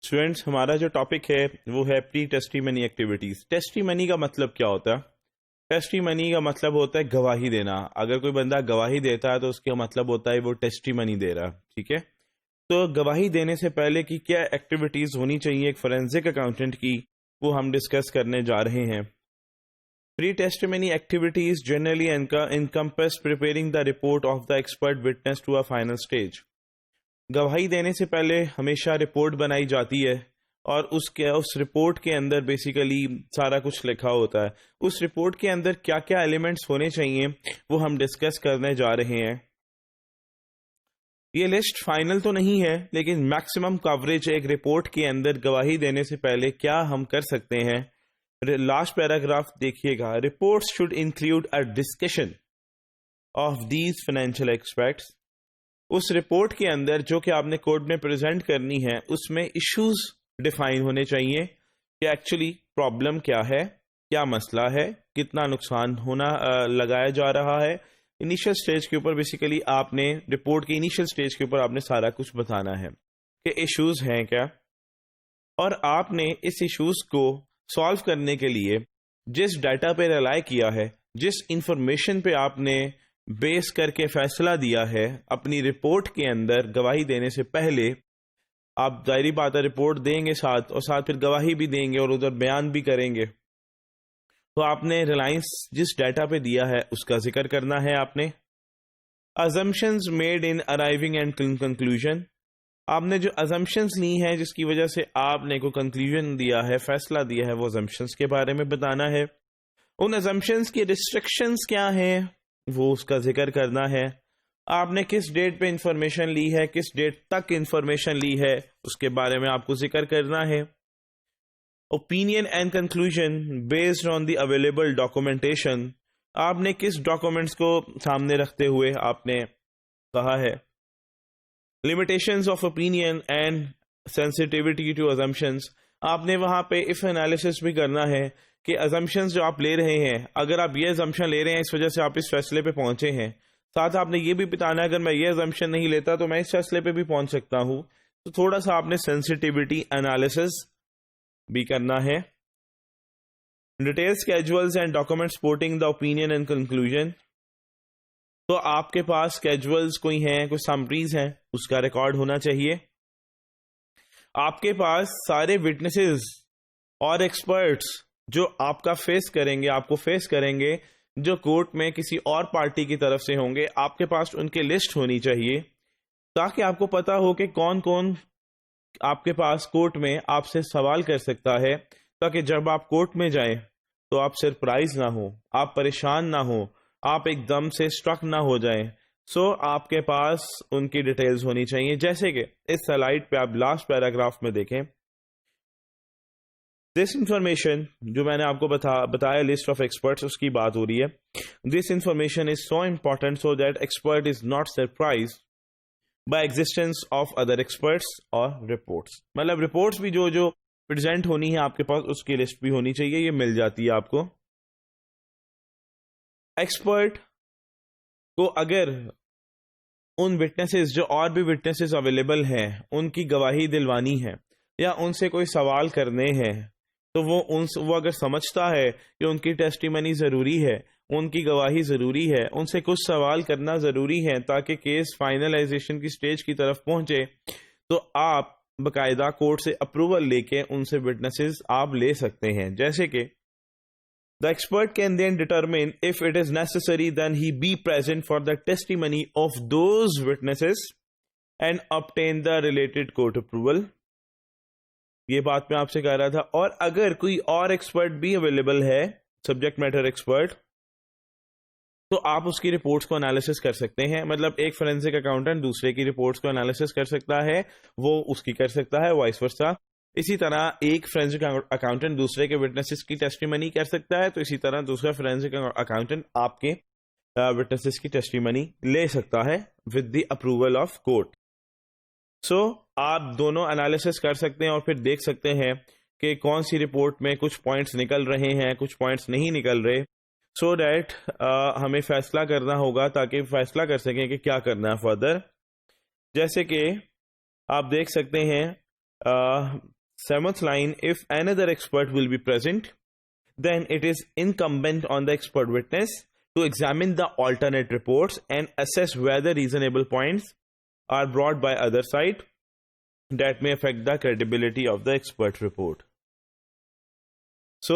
Students, ہمارا جو topic ہے وہ ہے پری ٹیسٹیمنی ایکٹیویٹیز۔ ٹیسٹیمنی کا مطلب کیا ہوتا ہے؟ ٹیسٹیمنی کا مطلب ہوتا ہے گواہی دینا۔ اگر کوئی بندہ گواہی دیتا ہے تو اس کا مطلب ہوتا ہے وہ ٹیسٹیمنی دے رہا ہے، ٹھیک ہے؟ تو گواہی دینے سے پہلے کی کیا ایکٹیویٹیز ہونی چاہیے ایک فورینسک اکاؤنٹنٹ کی، وہ ہم ڈسکس کرنے جا رہے ہیں۔ Pre testimony activities generally encompass preparing the report of the expert witness to a final stage۔ گواہی دینے سے پہلے ہمیشہ رپورٹ بنائی جاتی ہے اور اس رپورٹ کے اندر بیسیکلی سارا کچھ لکھا ہوتا ہے۔ اس رپورٹ کے اندر کیا کیا ایلیمنٹس ہونے چاہیے وہ ہم ڈسکس کرنے جا رہے ہیں۔ یہ لسٹ فائنل تو نہیں ہے، لیکن میکسیمم کوریج ایک رپورٹ کے اندر گواہی دینے سے پہلے کیا ہم کر سکتے ہیں۔ لاسٹ پیراگراف دیکھیے گا، reports should include a discussion of these financial aspects. اس رپورٹ کے اندر جو کہ آپ نے کورٹ میں پریزنٹ کرنی ہے اس میں ایشوز ڈیفائن ہونے چاہیے کہ ایکچولی پرابلم کیا ہے، کیا مسئلہ ہے، کتنا نقصان ہونا لگایا جا رہا ہے۔ انیشل سٹیج کے اوپر بیسیکلی آپ نے رپورٹ کی انیشل سٹیج کے اوپر آپ نے سارا کچھ بتانا ہے کہ ایشوز ہیں کیا، اور آپ نے اس ایشوز کو سالو کرنے کے لیے جس ڈیٹا پہ ریلائی کیا ہے، جس انفارمیشن پہ آپ نے بیس کر کے فیصلہ دیا ہے اپنی رپورٹ کے اندر گواہی دینے سے پہلے، آپ ظاہری بات ہے رپورٹ دیں گے ساتھ، اور ساتھ پھر گواہی بھی دیں گے اور ادھر بیان بھی کریں گے، تو آپ نے ریلائنس جس ڈیٹا پہ دیا ہے اس کا ذکر کرنا ہے۔ آپ نے assumptions made in arriving and conclusion، آپ نے جو assumptions لی ہیں جس کی وجہ سے آپ نے کوئی کنکلوژن دیا ہے، فیصلہ دیا ہے، وہ assumptions کے بارے میں بتانا ہے۔ ان assumptions کی restrictions کیا ہیں وہ اس کا ذکر کرنا ہے۔ آپ نے کس ڈیٹ پہ انفارمیشن لی ہے، کس ڈیٹ تک انفارمیشن لی ہے، اس کے بارے میں آپ کو ذکر کرنا ہے۔ Opinion and conclusion based on the available documentation, آپ نے کس ڈاکومنٹس کو سامنے رکھتے ہوئے آپ نے کہا ہے۔ Limitations of opinion and sensitivity to assumptions، آپ نے وہاں پہ اف انالیسس بھی کرنا ہے کہ assumptions جو آپ لے رہے ہیں، اگر آپ یہ assumption لے رہے ہیں اس وجہ سے آپ اس فیصلے پہ پہنچے ہیں، ساتھ آپ نے یہ بھی بتانا ہے اگر میں یہ assumption نہیں لیتا تو میں اس فیصلے پہ بھی پہنچ سکتا ہوں، تو تھوڑا سا آپ نے سینسٹیوٹی انالیسس بھی کرنا ہے۔ Detail schedules and document supporting the opinion and conclusion, تو آپ کے پاس schedules کوئی ہیں، کوئی سمریز ہیں، اس کا ریکارڈ ہونا چاہیے۔ آپ کے پاس سارے وٹنسز اور ایکسپرٹس جو آپ کا فیس کریں گے، آپ کو فیس کریں گے، جو کورٹ میں کسی اور پارٹی کی طرف سے ہوں گے، آپ کے پاس ان کی لسٹ ہونی چاہیے تاکہ آپ کو پتا ہو کہ کون کون آپ کے پاس کورٹ میں آپ سے سوال کر سکتا ہے، تاکہ جب آپ کورٹ میں جائیں تو آپ سرپرائز نہ ہو، آپ پریشان نہ ہو، آپ ایک دم سے اسٹرک نہ ہو جائیں۔ آپ کے پاس ان کی ڈیٹیلز ہونی چاہیے، جیسے کہ اس سلائیڈ پہ آپ لاسٹ پیراگراف میں دیکھیں، دس انفارمیشن جو میں نے آپ کو بتایا لسٹ آف ایکسپرٹس، اس کی بات ہو رہی ہے۔ This information is so important so that expert is not surprise by existence of other experts اور رپورٹس، مطلب رپورٹس بھی جو پریزنٹ ہونی ہے آپ کے پاس اس کی لسٹ بھی ہونی چاہیے، یہ مل جاتی ہے آپ کو۔ ایکسپرٹ کو اگر ان وٹنسز جو اور بھی وٹنسز اویلیبل ہیں ان کی گواہی دلوانی ہے یا ان سے کوئی سوال کرنے ہیں، تو وہ اگر سمجھتا ہے کہ ان کی ٹیسٹیمنی ضروری ہے، ان کی گواہی ضروری ہے، ان سے کچھ سوال کرنا ضروری ہے تاکہ کیس فائنلائزیشن کی سٹیج کی طرف پہنچے، تو آپ باقاعدہ کورٹ سے اپروول لے کے ان سے وٹنسز آپ لے سکتے ہیں۔ جیسے کہ the expert can then determine if it is necessary then he be present for the testimony of those witnesses and obtain the related court approval۔ یہ بات میں آپ سے کہہ رہا تھا، اور اگر کوئی اور ایکسپرٹ بھی اویلیبل ہے، سبجیکٹ میٹر ایکسپرٹ، تو آپ اس کی رپورٹس کو انالیسس کر سکتے ہیں۔ مطلب ایک فورینسک اکاؤنٹنٹ دوسرے کی رپورٹس کو انالیسس کر سکتا ہے، وہ اس کی کر سکتا ہے، وائس ورسا۔ اسی طرح ایک فورینسک اکاؤنٹنٹ دوسرے کے وٹنسز کی ٹیسٹیمنی کر سکتا ہے، تو اسی طرح دوسرا فورینسک اکاؤنٹنٹ آپ کے وٹنسز کی ٹیسٹیمنی لے سکتا ہے with the approval of court. آپ دونوں انالیسس کر سکتے ہیں اور پھر دیکھ سکتے ہیں کہ کون سی رپورٹ میں کچھ پوائنٹس نکل رہے ہیں، کچھ پوائنٹس نہیں نکل رہے، سو دیٹ ہمیں فیصلہ کرنا ہوگا تاکہ فیصلہ کر سکیں کہ کیا کرنا ہے فردر۔ جیسے کہ آپ دیکھ سکتے ہیں Seventh line, if another expert will be present, then it is incumbent on the expert witness to examine the alternate reports and assess whether reasonable points are brought by other side that may affect the credibility of the expert report. So,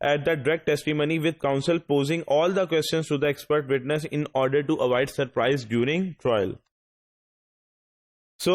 at the direct testimony with counsel posing all the questions to the expert witness in order to avoid surprise during trial. So,